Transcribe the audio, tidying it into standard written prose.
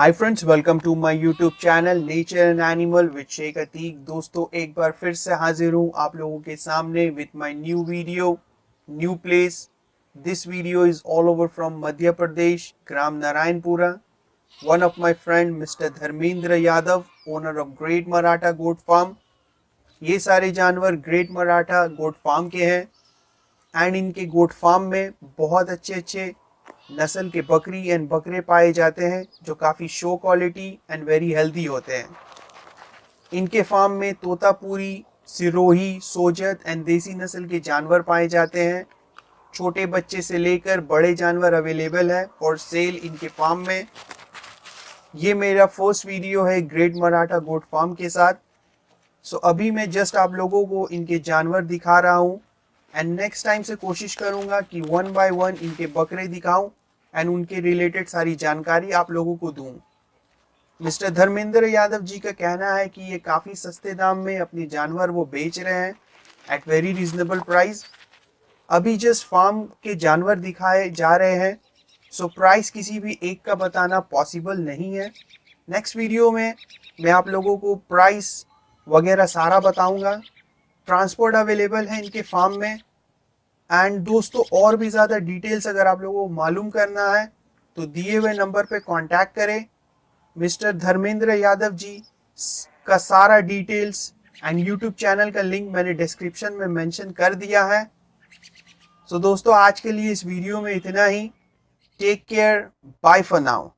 Hi friends, welcome to my YouTube channel nature and animal with Sheikh Atiq. दोस्तों, एक बार फिर से हाजिर हूँ आप लोगों के सामने with my new video, new place. This video is all over from Madhya Pradesh, ग्राम Narayanpura. One of my friend mister Dharmendra Yadav, owner of great Maratha goat farm. ये सारे जानवर ग्रेट मराठा गोट फार्म के हैं एंड इनके गोट फार्म में बहुत अच्छे अच्छे नस्ल के बकरी एंड बकरे पाए जाते हैं जो काफ़ी show quality and very healthy होते हैं। इनके फार्म में तोतापुरी, सिरोही, सोजत एंड देसी नस्ल के जानवर पाए जाते हैं। छोटे बच्चे से लेकर बड़े जानवर अवेलेबल है फॉर सेल इनके फार्म में। ये मेरा फर्स्ट वीडियो है ग्रेट मराठा गोट फार्म के साथ। सो अभी मैं जस्ट आप लोगों को इनके जानवर दिखा रहा हूँ एंड नेक्स्ट टाइम से कोशिश करूंगा कि वन बाय वन इनके बकरे दिखाऊं एंड उनके रिलेटेड सारी जानकारी आप लोगों को दूं। मिस्टर धर्मेंद्र यादव जी का कहना है कि ये काफ़ी सस्ते दाम में अपने जानवर वो बेच रहे हैं एट वेरी रीजनेबल प्राइस। अभी जस्ट फार्म के जानवर दिखाए जा रहे हैं, सो प्राइस किसी भी एक का बताना पॉसिबल नहीं है। नेक्स्ट वीडियो में मैं आप लोगों को प्राइस वगैरह सारा बताऊंगा। ट्रांसपोर्ट अवेलेबल है इनके फार्म में। एंड दोस्तों, और भी ज़्यादा डिटेल्स अगर आप लोगों को मालूम करना है तो दिए हुए नंबर पे कांटेक्ट करें। मिस्टर धर्मेंद्र यादव जी का सारा डिटेल्स एंड यूट्यूब चैनल का लिंक मैंने डिस्क्रिप्शन में मेंशन कर दिया है। सो दोस्तों, आज के लिए इस वीडियो में इतना ही। Take care, bye for now.